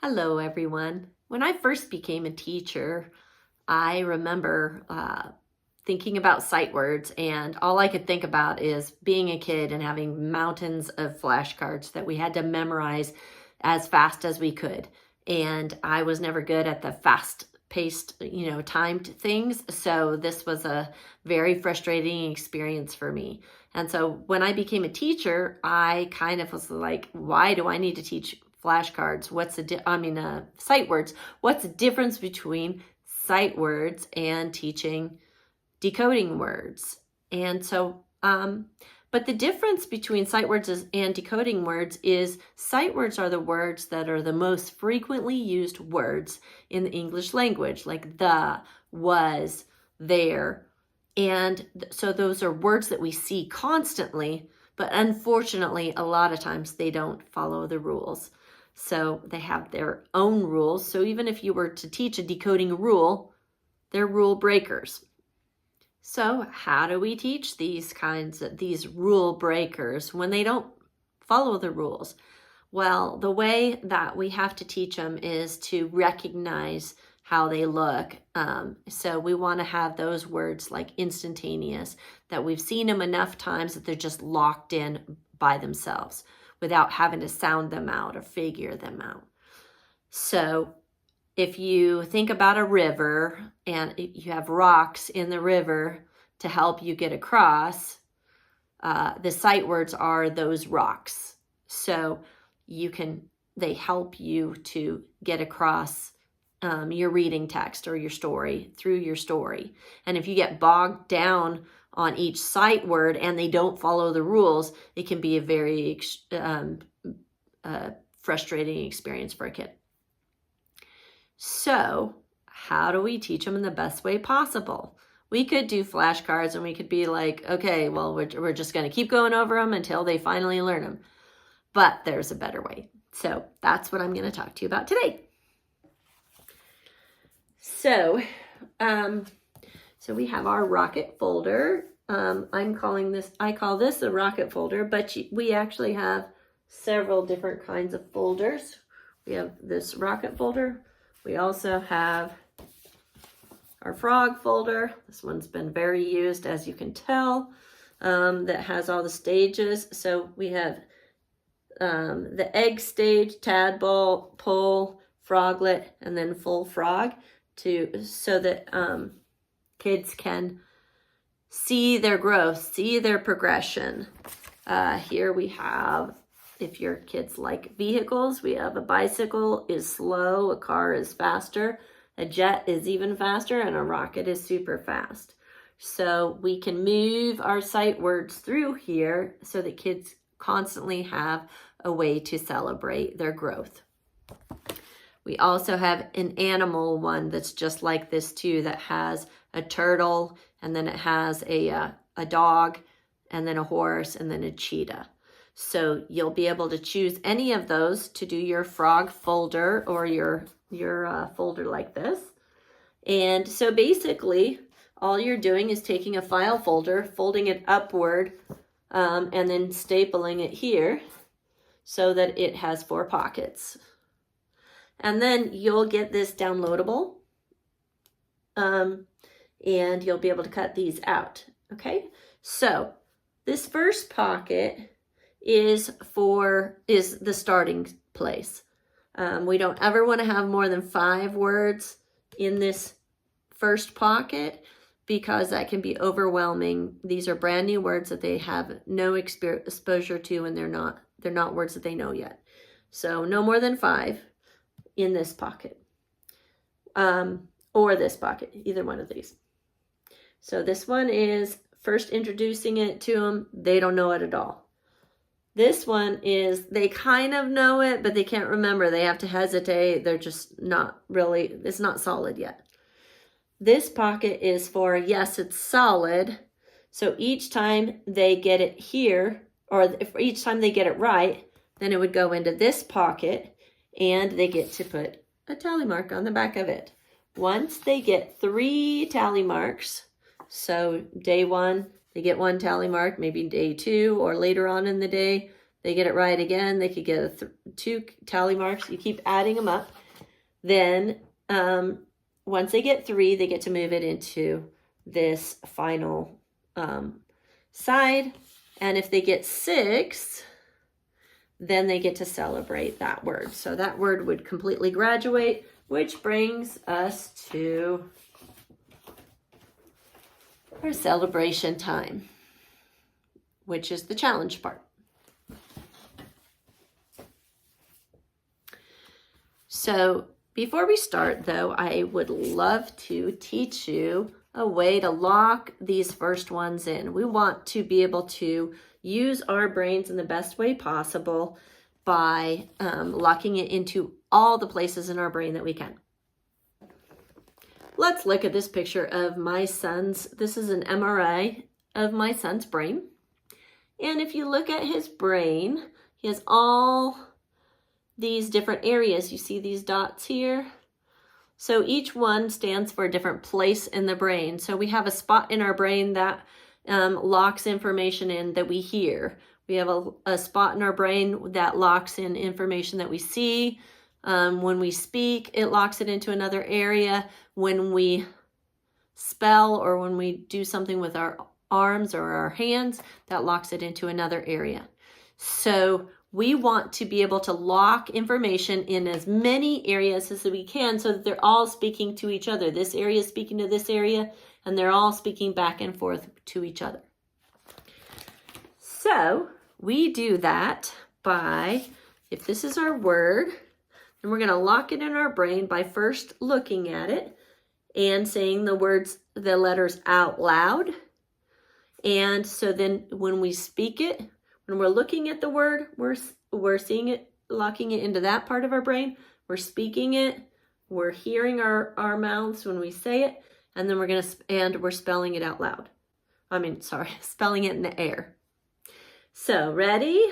Hello, everyone. When I first became a teacher, I remember thinking about sight words, and all I could think about is being a kid and having mountains of flashcards that we had to memorize as fast as we could. And I was never good at the fast-paced, timed things. So this was a very frustrating experience for me. And so when I became a teacher, I kind of was like, why do I need to teach flashcards? Sight words. What's the difference between sight words and teaching decoding words? And so, but the difference between sight words and decoding words is sight words are the words that are the most frequently used words in the English language, like the, was, there. And so those are words that we see constantly, but unfortunately, a lot of times they don't follow the rules. So they have their own rules. So even if you were to teach a decoding rule, they're rule breakers. So how do we teach these rule breakers when they don't follow the rules? Well, the way that we have to teach them is to recognize how they look. So we want to have those words like instantaneous, that we've seen them enough times that they're just locked in by themselves without having to sound them out or figure them out. So if you think about a river and you have rocks in the river to help you get across, the sight words are those rocks. So they help you to get across your reading text or your story through your story. And if you get bogged down on each sight word and they don't follow the rules, it can be a very frustrating experience for a kid. So how do we teach them in the best way possible? We could do flashcards and we could be like, okay, well, we're just going to keep going over them until they finally learn them. But there's a better way. So that's what I'm going to talk to you about today. So we have our rocket folder. I call this a rocket folder, but we actually have several different kinds of folders. We have this rocket folder. We also have our frog folder. This one's been very used, as you can tell, that has all the stages. So we have the egg stage, tadpole, pole, froglet, and then full frog, so that kids can see their growth, see their progression. Here we have, if your kids like vehicles, we have a bicycle is slow, a car is faster, a jet is even faster, and a rocket is super fast. So we can move our sight words through here so that kids constantly have a way to celebrate their growth. We also have an animal one that's just like this too, that has a turtle, and then it has a dog, and then a horse, and then a cheetah. So you'll be able to choose any of those to do your frog folder or your folder like this. And so basically, all you're doing is taking a file folder, folding it upward, and then stapling it here so that it has 4 pockets. And then you'll get this downloadable, and you'll be able to cut these out, okay? So this first pocket is the starting place. We don't ever want to have more than 5 words in this first pocket because that can be overwhelming. These are brand new words that they have no exposure to, and they're not words that they know yet. So no more than 5 in this pocket, or this pocket, either one of these. So this one is first introducing it to them. They don't know it at all. This one is, they kind of know it, but they can't remember. They have to hesitate. They're just not really, it's not solid yet. This pocket is for, yes, it's solid. So each time they get it here, or if each time they get it right, then it would go into this pocket, and they get to put a tally mark on the back of it. Once they get 3 tally marks, so day 1, they get 1 tally mark, maybe day 2 or later on in the day, they get it right again, they could get 2 tally marks. You keep adding them up. Then once they get 3, they get to move it into this final side. And if they get 6, then they get to celebrate that word. So that word would completely graduate, which brings us to our celebration time, which is the challenge part. So before we start, though, I would love to teach you a way to lock these first ones in. We want to be able to use our brains in the best way possible by locking it into all the places in our brain that we can. Let's look at this picture of my son's. This is an MRI of my son's brain. And if you look at his brain, he has all these different areas. You see these dots here? So each one stands for a different place in the brain. So we have a spot in our brain that locks information in that we hear. We have a spot in our brain that locks in information that we see. When we speak, it locks it into another area. When we spell or when we do something with our arms or our hands, that locks it into another area. So we want to be able to lock information in as many areas as we can so that they're all speaking to each other. This area is speaking to this area, and they're all speaking back and forth to each other. So we do that by, if this is our word, then we're going to lock it in our brain by first looking at it and saying the letters out loud. And so then when we speak it, when we're looking at the word, we're seeing it, locking it into that part of our brain. We're speaking it. We're hearing our mouths when we say it. And then we're spelling it out loud. Spelling it in the air. So ready?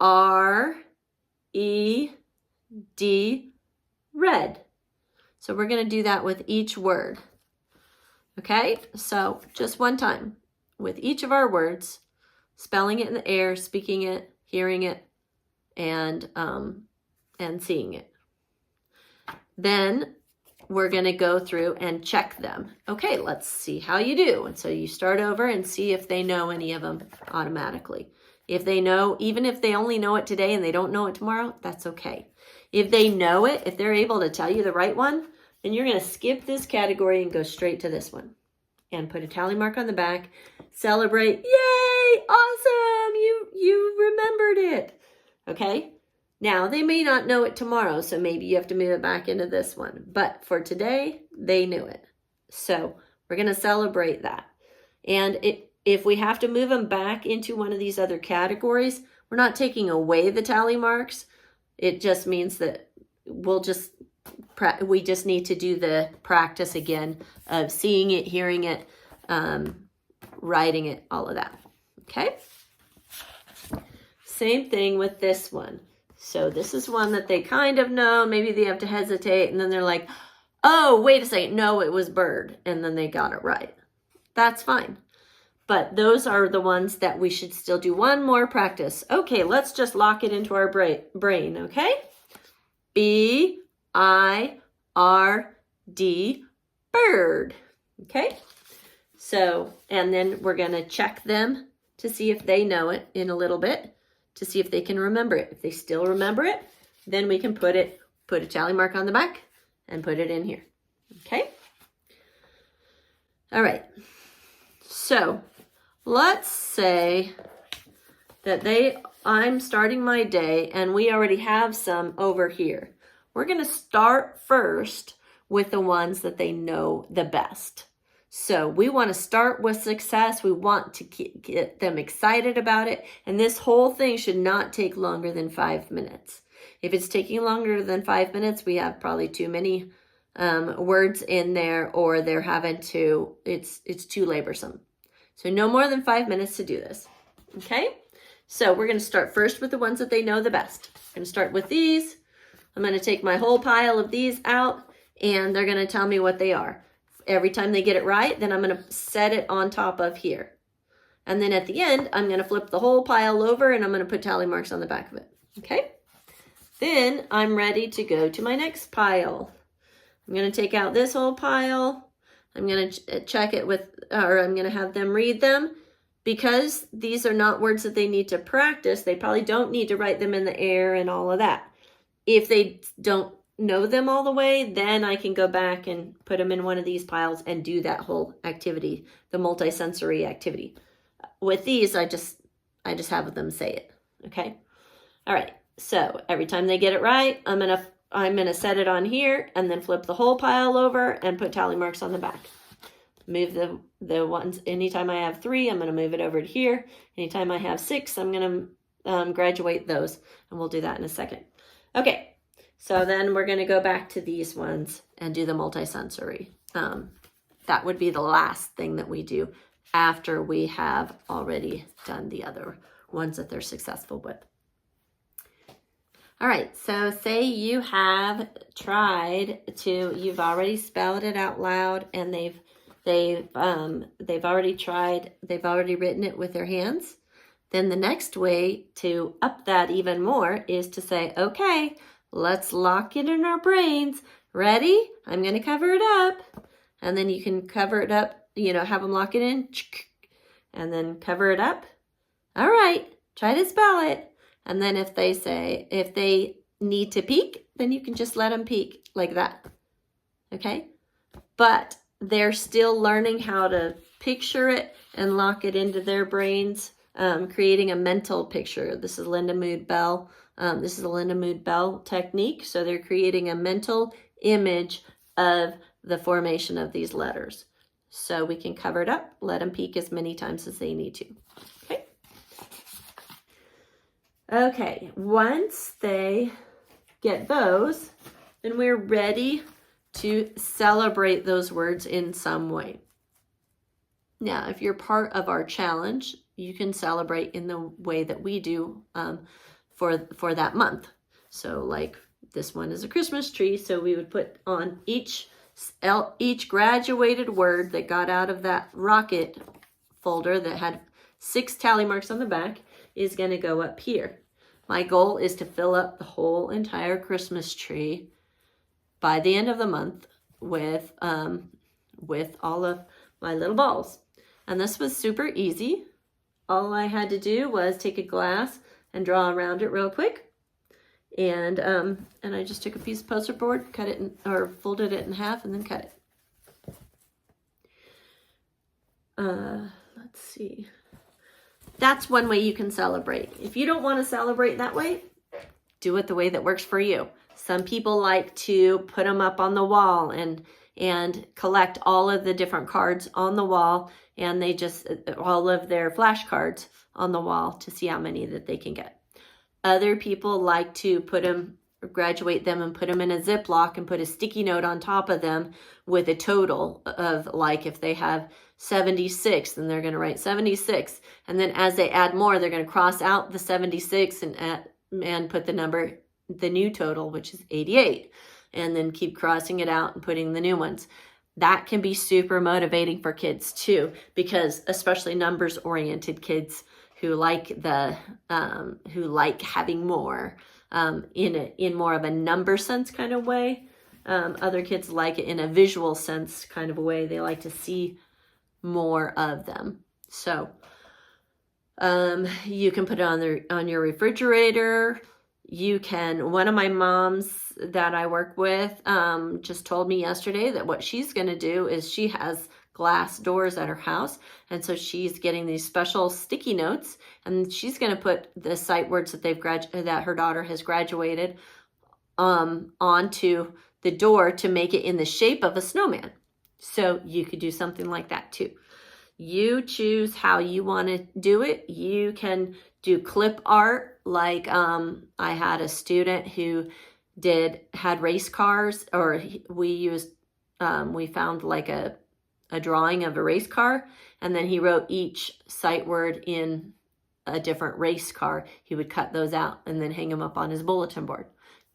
R-E-D, red. So we're going to do that with each word. Okay? So just one time with each of our words, spelling it in the air, speaking it, hearing it, and seeing it. Then we're going to go through and check them. Okay, let's see how you do. And so you start over and see if they know any of them automatically. If they know, even if they only know it today and they don't know it tomorrow, that's okay. If they know it, if they're able to tell you the right one, then you're going to skip this category and go straight to this one. And put a tally mark on the back. Celebrate. Yay! Awesome! You remembered it. Okay? Now, they may not know it tomorrow, so maybe you have to move it back into this one. But for today, they knew it. So we're going to celebrate that. And if we have to move them back into one of these other categories, we're not taking away the tally marks. It just means that we just need to do the practice again of seeing it, hearing it, writing it, all of that. Okay? Same thing with this one. So this is one that they kind of know. Maybe they have to hesitate, and then they're like, oh, wait a second. No, it was bird. And then they got it right. That's fine. But those are the ones that we should still do one more practice. Okay, let's just lock it into our brain, okay? B-I-R-D, bird. Okay? So, and then we're going to check them to see if they know it in a little bit, to see if they can remember it. If they still remember it, then we can put a tally mark on the back and put it in here. Okay? All right. So let's say that I'm starting my day and we already have some over here. We're going to start first with the ones that they know the best. So we want to start with success. We want to get them excited about it. And this whole thing should not take longer than 5 minutes. If it's taking longer than 5 minutes, we have probably too many words in there, or they're having to, it's too laborsome. So no more than 5 minutes to do this. Okay? So we're going to start first with the ones that they know the best. I'm going to start with these. I'm going to take my whole pile of these out, and they're going to tell me what they are. Every time they get it right, then I'm going to set it on top of here. And then at the end, I'm going to flip the whole pile over and I'm going to put tally marks on the back of it. Okay? Then I'm ready to go to my next pile. I'm going to take out this whole pile. I'm going to check it with, or I'm going to have them read them. Because these are not words that they need to practice, they probably don't need to write them in the air and all of that. If they don't know them all the way, then I can go back and put them in one of these piles and do that whole activity, the multisensory activity. With these, I just have them say it, okay? All right, so every time they get it right, I'm gonna set it on here and then flip the whole pile over and put tally marks on the back. Move the ones, anytime I have 3, I'm going to move it over to here. Anytime I have 6, I'm going to graduate those. And we'll do that in a second. Okay, so then we're going to go back to these ones and do the multisensory. That would be the last thing that we do after we have already done the other ones that they're successful with. All right, so say you have you've already spelled it out loud and they've already written it with their hands. Then the next way to up that even more is to say, okay, let's lock it in our brains. Ready? I'm going to cover it up. And then you can cover it up, have them lock it in and then cover it up. All right, try to spell it. And then if they need to peek, then you can just let them peek like that. Okay? But they're still learning how to picture it and lock it into their brains, creating a mental picture. This is Linda Mood Bell. This is a Linda Mood Bell technique. So they're creating a mental image of the formation of these letters. So we can cover it up, let them peek as many times as they need to. Okay. Okay, once they get those, then we're ready to celebrate those words in some way. Now, if you're part of our challenge, you can celebrate in the way that we do for that month. So like this one is a Christmas tree, so we would put on each graduated word that got out of that rocket folder that had 6 tally marks on the back is going to go up here. My goal is to fill up the whole entire Christmas tree by the end of the month with all of my little balls. And this was super easy. All I had to do was take a glass and draw around it real quick. And I just took a piece of poster board, cut it or folded it in half and then cut it. Let's see. That's one way you can celebrate. If you don't want to celebrate that way, do it the way that works for you. Some people like to put them up on the wall and collect all of the different cards on the wall, and they just all of their flashcards on the wall to see how many that they can get. Other people like to graduate them and put them in a Ziploc and put a sticky note on top of them with a total of, like, if they have 76, then they're going to write 76. And then as they add more, they're going to cross out the 76 and put the new total, which is 88. And then keep crossing it out and putting the new ones. That can be super motivating for kids too, because especially numbers oriented kids who like having more in more of a number sense kind of way. Other kids like it in a visual sense kind of a way. They like to see more of them. So you can put it on your refrigerator. You can, one of my moms that I work with just told me yesterday that what she's going to do is she has glass doors at her house. And so she's getting these special sticky notes and she's going to put the sight words that her daughter has graduated onto the door to make it in the shape of a snowman. So you could do something like that too. You choose how you want to do it. You can do clip art. Like I had a student who had race cars, or we found like a drawing of a race car, and then he wrote each sight word in a different race car. He would cut those out and then hang them up on his bulletin board.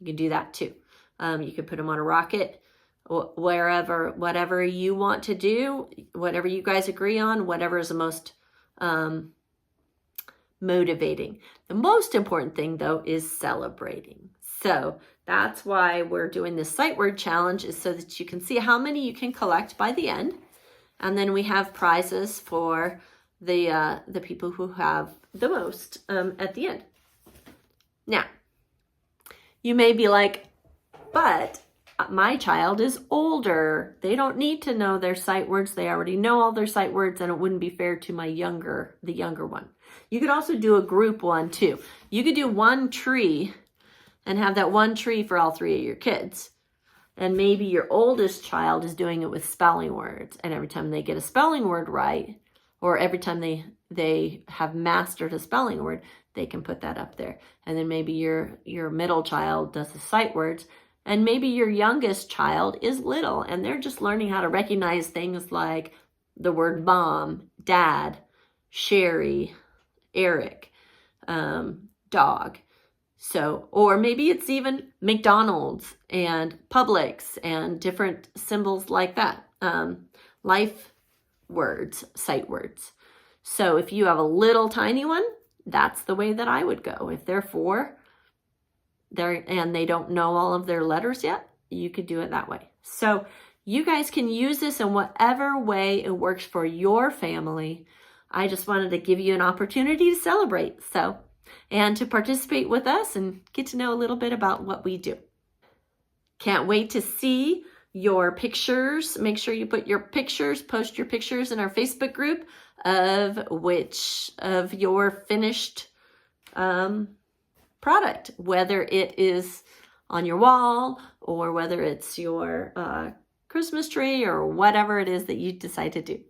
You can do that too. You could put them on a rocket, whatever you want to do, whatever you guys agree on, whatever is the most motivating. The most important thing, though, is celebrating. So that's why we're doing this sight word challenge, is so that you can see how many you can collect by the end. And then we have prizes for the people who have the most at the end. Now, you may be like, but my child is older. They don't need to know their sight words. They already know all their sight words, and it wouldn't be fair to the younger one. You could also do a group one too. You could do one tree and have that one tree for all 3 of your kids. And maybe your oldest child is doing it with spelling words. And every time they get a spelling word right, or every time they have mastered a spelling word, they can put that up there. And then maybe your middle child does the sight words. And maybe your youngest child is little and they're just learning how to recognize things like the word mom, dad, Shari, Eric, dog. So, or maybe it's even McDonald's and Publix and different symbols like that. Life words, sight words. So if you have a little tiny one, that's the way that I would go. If they're 4, and they don't know all of their letters yet, you could do it that way. So you guys can use this in whatever way it works for your family. I just wanted to give you an opportunity to celebrate, and to participate with us and get to know a little bit about what we do. Can't wait to see your pictures. Make sure you post your pictures in our Facebook group of your finished product, whether it is on your wall or whether it's your Christmas tree or whatever it is that you decide to do.